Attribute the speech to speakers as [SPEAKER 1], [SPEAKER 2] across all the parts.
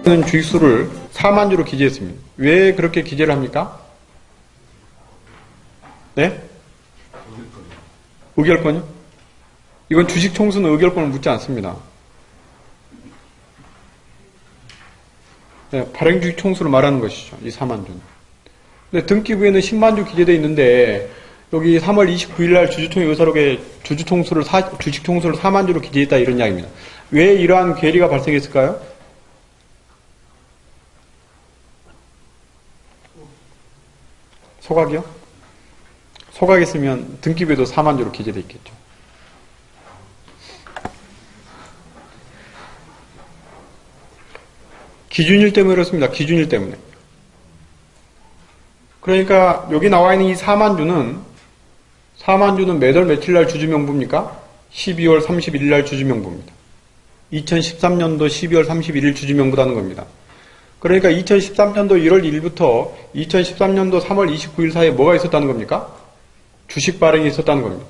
[SPEAKER 1] 주식수를 4만 주로 기재했습니다. 왜 그렇게 기재를 합니까? 네? 의결권이요? 이건 주식 총수는 의결권을 묻지 않습니다. 네, 발행 주식 총수를 말하는 것이죠. 이 4만 주는. 근데 등기부에는 10만 주 기재되어 있는데 여기 3월 29일 날 주주총회 의사록에 주식 총수를 4만 주로 기재했다 이런 이야기입니다. 왜 이러한 괴리가 발생했을까요? 소각이요? 소각했으면 등기부에도 4만 주로 기재되어 있겠죠. 기준일 때문에 그렇습니다. 기준일 때문에. 그러니까 여기 나와 있는 이 4만 주는 매달 며칠 날 주주명부입니까? 12월 31일 날 주주명부입니다. 2013년도 12월 31일 주주명부라는 겁니다. 그러니까 2013년도 1월 1일부터 2013년도 3월 29일 사이에 뭐가 있었다는 겁니까? 주식 발행이 있었다는 겁니다.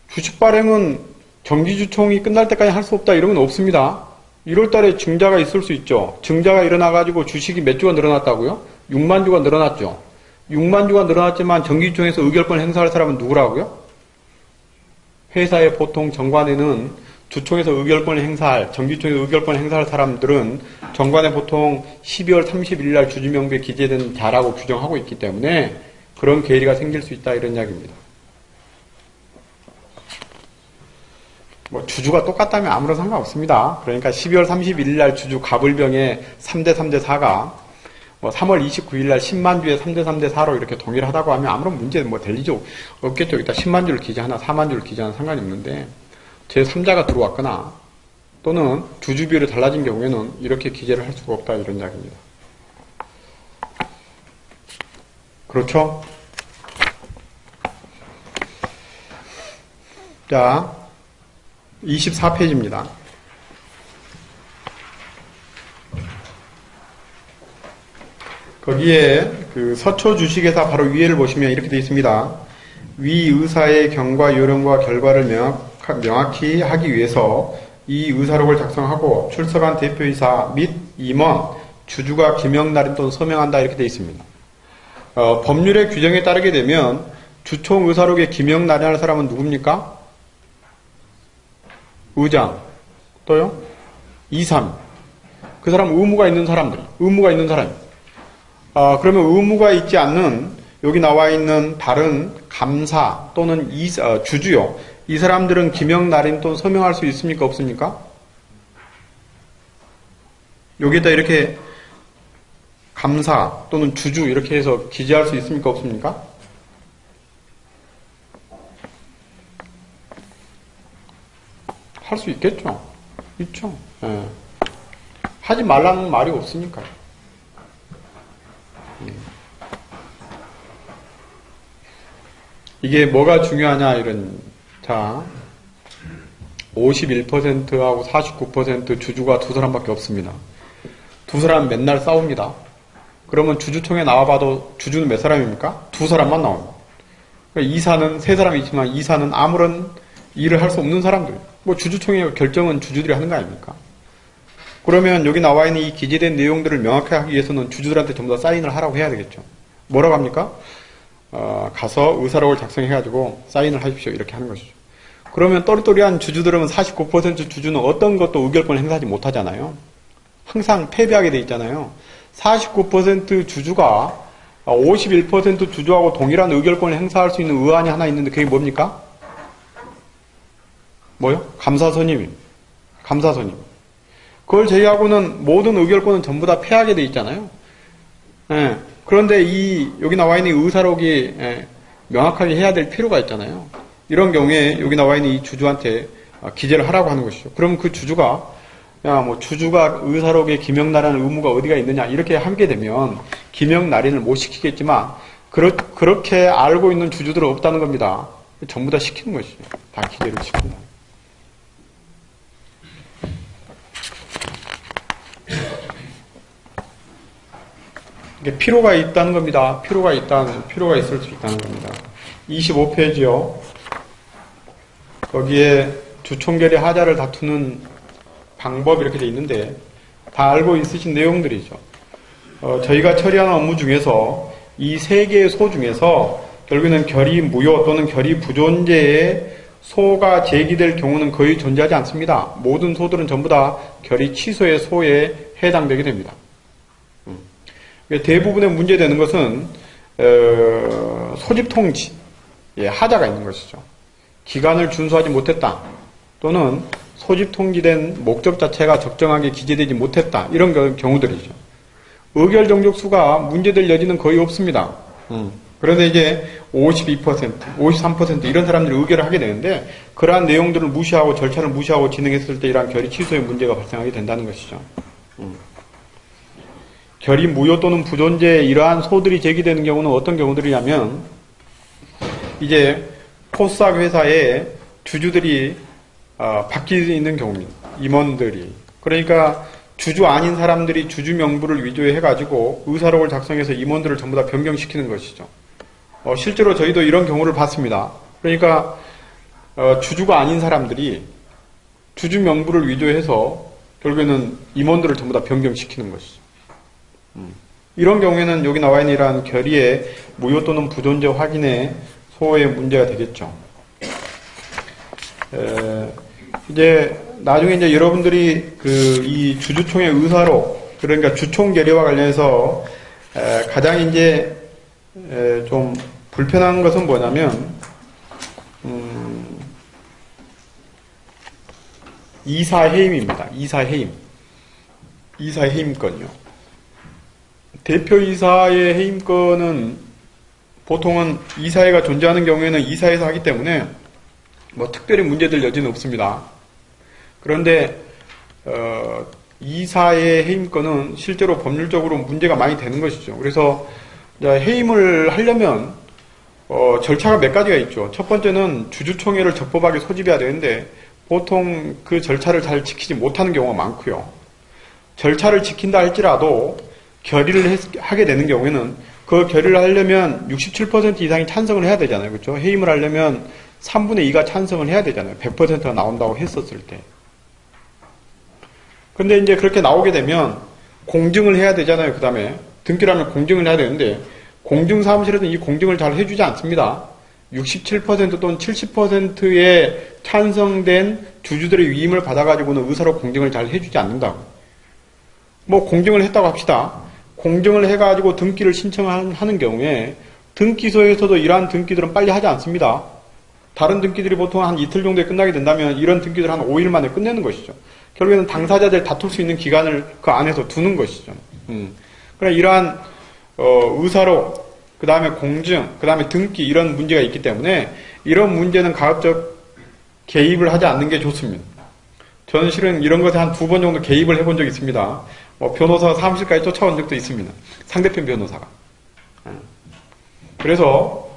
[SPEAKER 1] 주식 발행은 정기주총이 끝날 때까지 할 수 없다 이런 건 없습니다. 1월 달에 증자가 있을 수 있죠. 증자가 일어나가지고 주식이 몇 주가 늘어났다고요? 6만 주가 늘어났죠. 6만 주가 늘어났지만 정기주총에서 의결권을 행사할 사람은 누구라고요? 회사의 보통 정관에는 주총에서 의결권을 행사할, 정기주총에서 의결권을 행사할 사람들은 정관에 보통 12월 30일 날 주주명부에 기재된 자라고 규정하고 있기 때문에 그런 괴리가 생길 수 있다 이런 이야기입니다. 뭐 주주가 똑같다면 아무런 상관없습니다. 그러니까 12월 31일 날 주주 갑을병에 3대 3대 4가 뭐 3월 29일 날 10만 주에 3대 3대 4로 이렇게 동일하다고 하면 아무런 문제 뭐 될 일이 없겠죠. 일단 10만 주를 기재하나 4만 주를 기재하나 상관이 없는데 제3자가 들어왔거나 또는 주주 비율이 달라진 경우에는 이렇게 기재를 할 수가 없다 이런 이야기입니다. 그렇죠? 자, 24페이지입니다. 거기에 그 서초 주식회사 바로 위에를 보시면 이렇게 되어 있습니다. 위 의사의 경과 요령과 결과를 명확히 하기 위해서 이 의사록을 작성하고 출석한 대표이사 및 임원, 주주가 기명 날인 또는 서명한다 이렇게 되어 있습니다. 법률의 규정에 따르게 되면 주총 의사록에 기명 날인할 사람은 누굽니까? 의장, 또요? 2, 3. 그 사람 의무가 있는 사람들, 의무가 있는 사람. 그러면 의무가 있지 않는 여기 나와 있는 다른 감사 또는 주주요. 이 사람들은 기명 날인 또는 서명할 수 있습니까? 없습니까? 여기에다 이렇게 감사 또는 주주 이렇게 해서 기재할 수 있습니까? 없습니까? 할 수 있겠죠. 있죠. 예. 하지 말라는 말이 없으니까요. 이게 뭐가 중요하냐 이런 자 51%하고 49% 주주가 두 사람밖에 없습니다. 두 사람 맨날 싸웁니다. 그러면 주주총회 나와봐도 주주는 몇 사람입니까? 두 사람만 나옵니다. 그러니까 이사는 세 사람이 있지만 이사는 아무런 일을 할 수 없는 사람들. 뭐 주주총회 결정은 주주들이 하는 거 아닙니까? 그러면 여기 나와 있는 이 기재된 내용들을 명확하게 하기 위해서는 주주들한테 전부 다 사인을 하라고 해야 되겠죠. 뭐라고 합니까? 가서 의사록을 작성해가지고 사인을 하십시오. 이렇게 하는 것이죠. 그러면 또리또리한 주주들은 49% 주주는 어떤 것도 의결권을 행사하지 못하잖아요. 항상 패배하게 돼 있잖아요. 49% 주주가 51% 주주하고 동일한 의결권을 행사할 수 있는 의안이 하나 있는데 그게 뭡니까? 뭐요? 감사선임. 감사선임. 그걸 제외하고는 모든 의결권은 전부 다 패하게 돼 있잖아요. 예. 그런데 여기 나와 있는 의사록이 명확하게 해야 될 필요가 있잖아요. 이런 경우에 여기 나와 있는 이 주주한테 기재를 하라고 하는 것이죠. 그럼 그 주주가 주주가 의사록에 기명 날인하는 의무가 어디가 있느냐 이렇게 하게 되면 기명 날인을 못 시키겠지만 그렇게 알고 있는 주주들은 없다는 겁니다. 전부 다 시키는 것이죠. 다 기재를 시킨다. 이게 필요가 있다는 겁니다. 필요가 있을 수 있다는 겁니다. 25페이지요. 거기에 주총결의 하자를 다투는 방법 이렇게 돼 있는데 다 알고 있으신 내용들이죠. 저희가 처리하는 업무 중에서 이 세 개의 소 중에서 결국에는 결의 무효 또는 결의 부존재의 소가 제기될 경우는 거의 존재하지 않습니다. 모든 소들은 전부 다 결의 취소의 소에 해당되게 됩니다. 대부분의 문제되는 것은 소집 통지, 하자가 있는 것이죠. 기간을 준수하지 못했다 또는 소집 통지된 목적 자체가 적정하게 기재되지 못했다 이런 경우들이죠. 의결 정족수가 문제될 여지는 거의 없습니다. 그런데 이제 52%, 53% 이런 사람들이 의결을 하게 되는데 그러한 내용들을 무시하고 절차를 무시하고 진행했을 때 이러한 결의 취소의 문제가 발생하게 된다는 것이죠. 결의 무효 또는 부존재 이러한 소들이 제기되는 경우는 어떤 경우들이냐면 이제 포스닥 회사의 주주들이 바뀌는 경우입니다. 임원들이. 그러니까 주주 아닌 사람들이 주주 명부를 위조해가지고 의사록을 작성해서 임원들을 전부 다 변경시키는 것이죠. 실제로 저희도 이런 경우를 봤습니다. 그러니까 주주가 아닌 사람들이 주주 명부를 위조해서 결국에는 임원들을 전부 다 변경시키는 것이죠. 이런 경우에는 여기 나와 있는 이러한 결의의 무효 또는 부존재 확인의 소의 문제가 되겠죠. 이제 나중에 이제 여러분들이 이 주주총회 의사록 그러니까 주총 결의와 관련해서 가장 이제 좀 불편한 것은 뭐냐면 이사해임입니다. 이사해임건요. 대표이사의 해임건은 보통은 이사회가 존재하는 경우에는 이사회에서 하기 때문에 뭐 특별히 문제될 여지는 없습니다. 그런데 이사의 해임건은 실제로 법률적으로 문제가 많이 되는 것이죠. 그래서 해임을 하려면 절차가 몇 가지가 있죠. 첫 번째는 주주총회를 적법하게 소집해야 되는데 보통 그 절차를 잘 지키지 못하는 경우가 많고요. 절차를 지킨다 할지라도 결의를 하게 되는 경우에는 그 결의를 하려면 67% 이상이 찬성을 해야 되잖아요. 그렇죠? 해임을 하려면 3분의 2가 찬성을 해야 되잖아요. 100%가 나온다고 했었을 때. 근데 이제 그렇게 나오게 되면 공증을 해야 되잖아요. 그 다음에 등기를 하면 공증을 해야 되는데 공증사무실에서는 이 공증을 잘 해주지 않습니다. 67% 또는 70%의 찬성된 주주들의 위임을 받아가지고는 의사록 공증을 잘 해주지 않는다고. 뭐 공증을 했다고 합시다. 공증을 해가지고 등기를 신청하는 경우에 등기소에서도 이러한 등기들은 빨리 하지 않습니다. 다른 등기들이 보통 한 이틀 정도에 끝나게 된다면 이런 등기들 한 5일 만에 끝내는 것이죠. 결국에는 당사자들 다툴 수 있는 기간을 그 안에서 두는 것이죠. 그러나 이러한 의사록, 그 다음에 공증, 그 다음에 등기 이런 문제가 있기 때문에 이런 문제는 가급적 개입을 하지 않는 게 좋습니다. 저는 실은 이런 것에 한 2번 정도 개입을 해본 적이 있습니다. 변호사 사무실까지 쫓아온 적도 있습니다. 상대편 변호사가. 그래서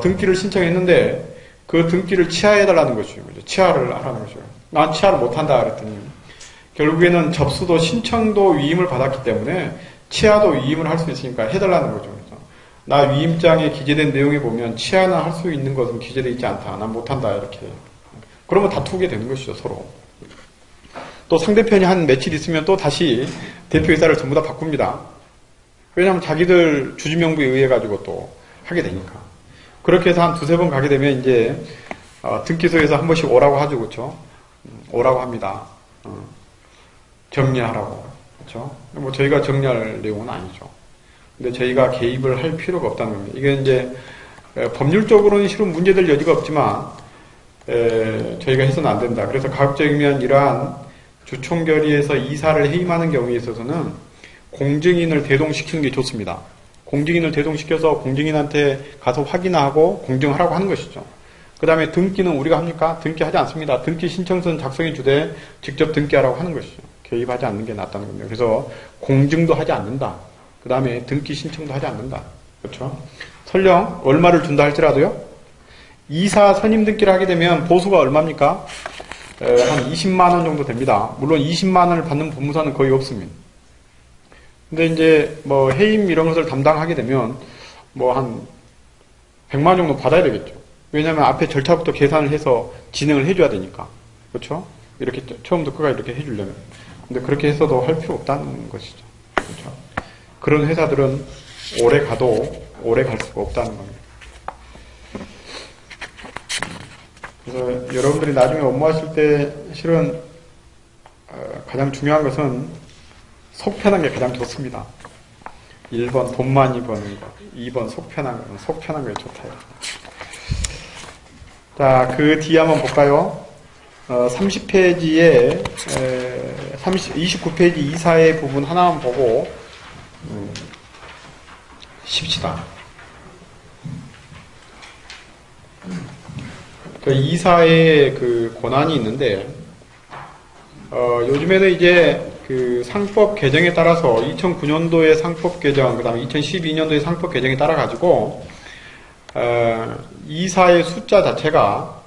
[SPEAKER 1] 등기를 신청했는데 그 등기를 취하해달라는 것이죠. 취하를 하라는 것이죠. 난 취하를 못한다 그랬더니 결국에는 접수도 신청도 위임을 받았기 때문에 취하도 위임을 할 수 있으니까 해달라는 거죠. 그래서 나 위임장에 기재된 내용에 보면 취하나 할 수 있는 것은 기재되어 있지 않다. 난 못한다 이렇게. 그러면 다투게 되는 것이죠. 서로. 또 상대편이 한 며칠 있으면 또 다시 대표이사를 전부 다 바꿉니다. 왜냐하면 자기들 주주명부에 의해 가지고 또 하게 되니까. 그렇게 해서 한 2-3번 가게 되면 이제 등기소에서 한 번씩 오라고 하죠. 그렇죠? 오라고 합니다. 정리하라고. 그렇죠? 뭐 저희가 정리할 내용은 아니죠. 근데 저희가 개입을 할 필요가 없다는 겁니다. 이게 이제 법률적으로는 실은 문제될 여지가 없지만 저희가 해서는 안 된다. 그래서 가급적이면 이러한 주총결의에서 이사를 해임하는 경우에 있어서는 공증인을 대동시키는 게 좋습니다. 공증인을 대동시켜서 공증인한테 가서 확인하고 공증하라고 하는 것이죠. 그 다음에 등기는 우리가 합니까? 등기하지 않습니다. 등기 신청서는 작성해 주되 직접 등기하라고 하는 것이죠. 개입하지 않는 게 낫다는 겁니다. 그래서 공증도 하지 않는다. 그 다음에 등기 신청도 하지 않는다. 그렇죠? 설령 얼마를 준다 할지라도요. 이사 선임 등기를 하게 되면 보수가 얼마입니까? 한 20만 원 정도 됩니다. 물론 20만 원을 받는 법무사는 거의 없습니다. 근데 이제 뭐 해임 이런 것을 담당하게 되면 뭐 한 100만 원 정도 받아야 되겠죠. 왜냐하면 앞에 절차부터 계산을 해서 진행을 해줘야 되니까. 그렇죠? 이렇게 처음부터 끝까지 이렇게 해주려면. 근데 그렇게 해서도 할 필요 없다는 것이죠. 그렇죠? 그런 회사들은 오래 가도 오래 갈 수가 없다는 겁니다. 그래서 여러분들이 나중에 업무하실 때 실은 가장 중요한 것은 속 편한 게 가장 좋습니다. 1번 돈 많이 버는 거, 2번 속 편한 거, 속 편한 게 좋다. 자, 그 뒤에 한번 볼까요? 30페이지에 29페이지 이사의 부분 하나만 보고 쉽시다. 그 이사의 그 권한이 있는데 요즘에는 이제 그 상법 개정에 따라서 2009년도의 상법 개정, 그 다음에 2012년도의 상법 개정에 따라 가지고 이사의 숫자 자체가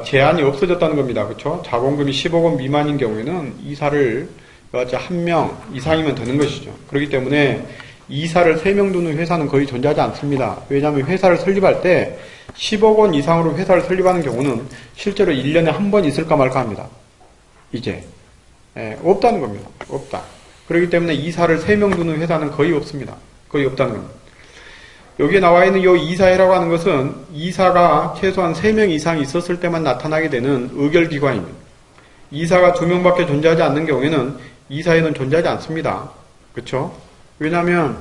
[SPEAKER 1] 제한이 없어졌다는 겁니다. 그렇죠? 자본금이 10억 원 미만인 경우에는 이사를 한 명 이상이면 되는 것이죠. 그렇기 때문에 이사를 3명 두는 회사는 거의 존재하지 않습니다. 왜냐하면 회사를 설립할 때 10억 원 이상으로 회사를 설립하는 경우는 실제로 1년에 한 번 있을까 말까 합니다. 이제 없다는 겁니다. 없다. 그렇기 때문에 이사를 3명 두는 회사는 거의 없습니다. 거의 없다는 겁니다. 여기에 나와 있는 이 이사회라고 하는 것은 이사가 최소한 3명 이상 있었을 때만 나타나게 되는 의결기관입니다. 이사가 2명밖에 존재하지 않는 경우에는 이사회는 존재하지 않습니다. 그렇죠? 왜냐하면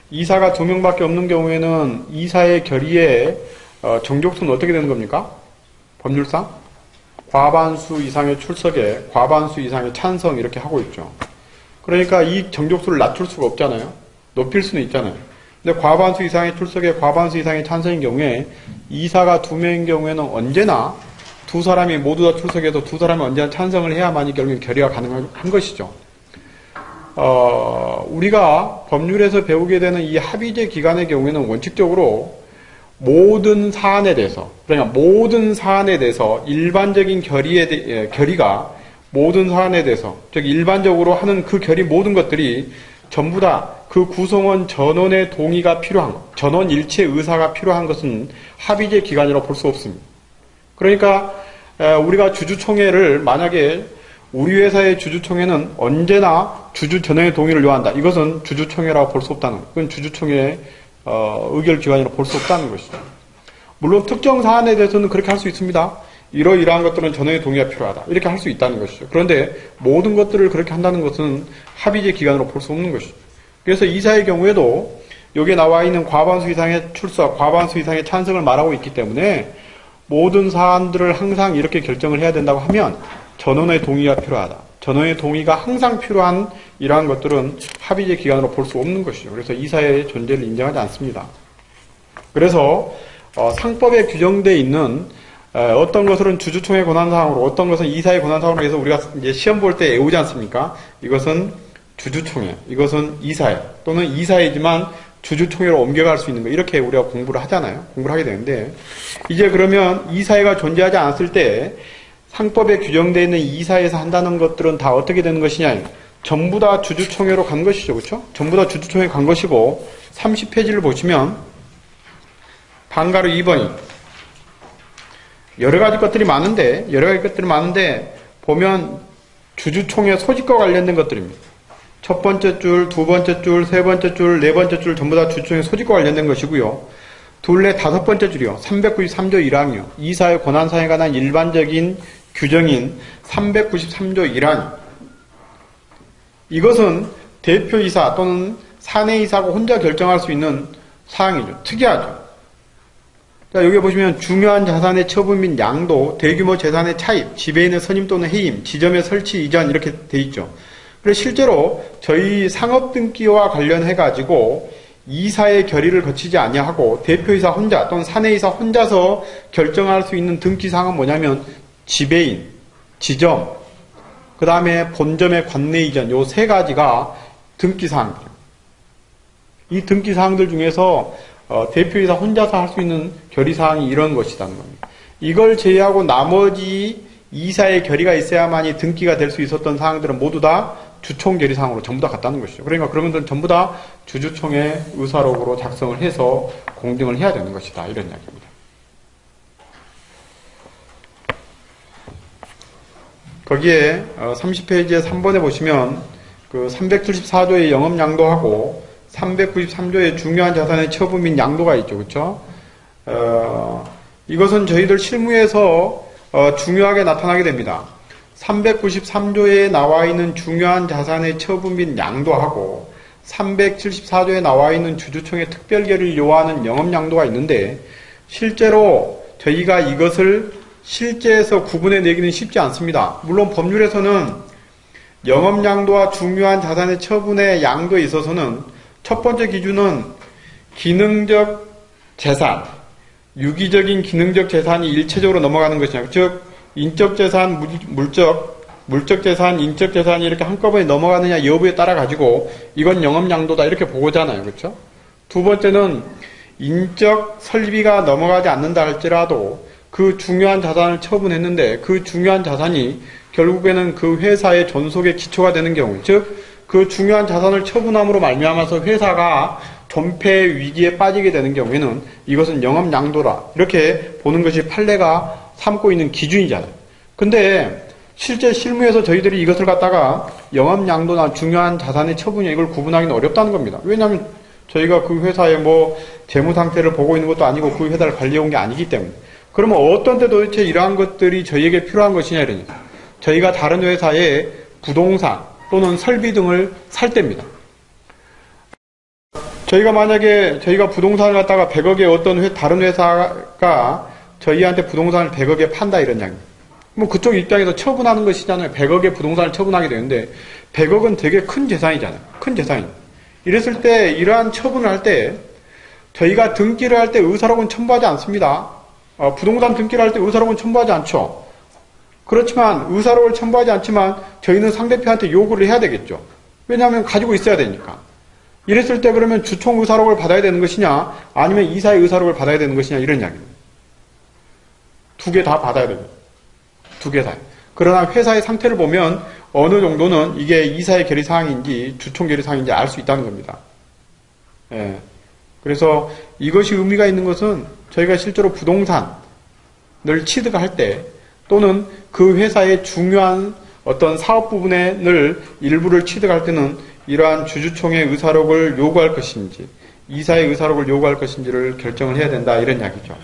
[SPEAKER 1] 이사가 2명밖에 없는 경우에는 이사의 결의의 정족수는 어떻게 되는 겁니까? 법률상? 과반수 이상의 출석에 과반수 이상의 찬성 이렇게 하고 있죠. 그러니까 이 정족수를 낮출 수가 없잖아요. 높일 수는 있잖아요. 근데 과반수 이상의 출석에 과반수 이상의 찬성인 경우에 이사가 2명인 경우에는 언제나 두 사람이 모두 다 출석해서 두 사람이 언제나 찬성을 해야만이 결국엔 결의가 가능한 것이죠. 우리가 법률에서 배우게 되는 이 합의제 기간의 경우에는 원칙적으로 모든 사안에 대해서, 그러니까 모든 사안에 대해서 일반적인 결의가 모든 사안에 대해서, 즉 일반적으로 하는 그 결의 모든 것들이 전부 다 그 구성원 전원의 동의가 필요한, 전원 일체 의사가 필요한 것은 합의제 기간이라고 볼 수 없습니다. 그러니까 우리가 주주총회를 만약에 우리 회사의 주주총회는 언제나 주주 전원의 동의를 요한다. 이것은 주주총회라고 볼 수 없다는 것. 그건 주주총회의 의결기관이라고 볼 수 없다는 것이죠. 물론 특정 사안에 대해서는 그렇게 할 수 있습니다. 이러이러한 것들은 전원의 동의가 필요하다. 이렇게 할 수 있다는 것이죠. 그런데 모든 것들을 그렇게 한다는 것은 합의제 기간으로 볼 수 없는 것이죠. 그래서 이사의 경우에도 여기에 나와 있는 과반수 이상의 출석, 과반수 이상의 찬성을 말하고 있기 때문에 모든 사안들을 항상 이렇게 결정을 해야 된다고 하면 전원의 동의가 필요하다. 전원의 동의가 항상 필요한 이러한 것들은 합의제 기간으로 볼 수 없는 것이죠. 그래서 이사의 존재를 인정하지 않습니다. 그래서 상법에 규정되어 있는 어떤 것은 주주총회 권한사항으로, 어떤 것은 이사의 권한사항으로 해서 우리가 이제 시험 볼 때 외우지 않습니까? 이것은 주주총회, 이것은 이사회, 또는 이사회지만 주주총회로 옮겨갈 수 있는 거, 이렇게 우리가 공부를 하잖아요. 공부를 하게 되는데, 이제 그러면 이사회가 존재하지 않았을 때 상법에 규정되어 있는 이사회에서 한다는 것들은 다 어떻게 되는 것이냐? 전부 다 주주총회로 간 것이죠. 그렇죠? 전부 다 주주총회 간 것이고, 30페이지를 보시면 방가로 2번이 여러 가지 것들이 많은데 보면 주주총회 소집과 관련된 것들입니다. 첫 번째 줄, 두 번째 줄, 세 번째 줄, 네 번째 줄 전부 다 주주총회 소집과 관련된 것이고요. 둘, 넷, 다섯 번째 줄이요. 393조 1항이요. 이사의 권한사항에 관한 일반적인 규정인 393조 1항. 이것은 대표이사 또는 사내이사가 혼자 결정할 수 있는 사항이죠. 특이하죠. 자, 여기 보시면 중요한 자산의 처분 및 양도, 대규모 재산의 차입, 지배인의 선임 또는 해임, 지점의 설치 이전 이렇게 돼 있죠. 그래서 실제로 저희 상업등기와 관련해가지고 이사의 결의를 거치지 아니하고 대표이사 혼자 또는 사내이사 혼자서 결정할 수 있는 등기사항은 뭐냐면 지배인, 지점, 그 다음에 본점의 관내 이전 요 세 가지가 등기사항들입니다. 이 등기사항들 중에서 대표이사 혼자서 할 수 있는 결의사항이 이런 것이라는 겁니다. 이걸 제외하고 나머지 이사의 결의가 있어야만이 등기가 될 수 있었던 사항들은 모두 다 주총 결의사항으로 전부 다 갔다는 것이죠. 그러니까 그런 것들은 전부 다 주주총회 의사록으로 작성을 해서 공증을 해야 되는 것이다. 이런 이야기입니다. 거기에 30페이지에 3번에 보시면 그 374조의 영업양도하고 393조의 중요한 자산의 처분 및 양도가 있죠. 그렇죠? 이것은 저희들 실무에서 중요하게 나타나게 됩니다. 393조에 나와 있는 중요한 자산의 처분 및 양도하고 374조에 나와 있는 주주총회 특별결의를 요하는 영업양도가 있는데 실제로 저희가 이것을 실제에서 구분해 내기는 쉽지 않습니다. 물론 법률에서는 영업양도와 중요한 자산의 처분의 양도에 있어서는 첫 번째 기준은 기능적 재산, 유기적인 기능적 재산이 일체적으로 넘어가는 것이냐. 즉 인적 재산, 물적 재산, 인적 재산이 이렇게 한꺼번에 넘어가느냐 여부에 따라 가지고 이건 영업양도다 이렇게 보고잖아요. 그렇죠? 두 번째는 인적 설비가 넘어가지 않는다 할지라도 그 중요한 자산을 처분했는데 그 중요한 자산이 결국에는 그 회사의 존속의 기초가 되는 경우, 즉 그 중요한 자산을 처분함으로 말미암아서 회사가 존폐 위기에 빠지게 되는 경우에는 이것은 영업양도라 이렇게 보는 것이 판례가 삼고 있는 기준이잖아요. 근데 실제 실무에서 저희들이 이것을 갖다가 영업양도나 중요한 자산의 처분이냐 이걸 구분하기는 어렵다는 겁니다. 왜냐하면 저희가 그 회사의 재무 상태를 보고 있는 것도 아니고 그 회사를 관리해 온 게 아니기 때문에. 그러면 어떤 때 도대체 이러한 것들이 저희에게 필요한 것이냐 이러니까 저희가 다른 회사의 부동산 또는 설비 등을 살 때입니다. 저희가 만약에 저희가 부동산을 갖다가 100억에 어떤 다른 회사가 저희한테 부동산을 100억에 판다 이런 이야기입니다. 그쪽 입장에서 처분하는 것이잖아요. 100억의 부동산을 처분하게 되는데 100억은 되게 큰 재산이잖아요. 큰 재산이. 이랬을 때 이러한 처분을 할 때 저희가 등기를 할 때 의사록은 첨부하지 않습니다. 부동산 등기를 할 때 의사록은 첨부하지 않죠. 그렇지만 의사록을 첨부하지 않지만 저희는 상대편한테 요구를 해야 되겠죠. 왜냐하면 가지고 있어야 되니까. 이랬을 때 그러면 주총 의사록을 받아야 되는 것이냐 아니면 이사의 의사록을 받아야 되는 것이냐 이런 이야기입니다. 두 개 다 받아야 됩니다. 두 개 다. 그러나 회사의 상태를 보면 어느 정도는 이게 이사의 결의사항인지 주총 결의사항인지 알 수 있다는 겁니다. 예. 그래서 이것이 의미가 있는 것은 저희가 실제로 부동산을 취득할 때 또는 그 회사의 중요한 어떤 사업 부분을 일부를 취득할 때는 이러한 주주총회 의사록을 요구할 것인지 이사의 의사록을 요구할 것인지를 결정을 해야 된다 이런 이야기죠.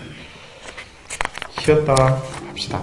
[SPEAKER 1] 쉬었다 합시다.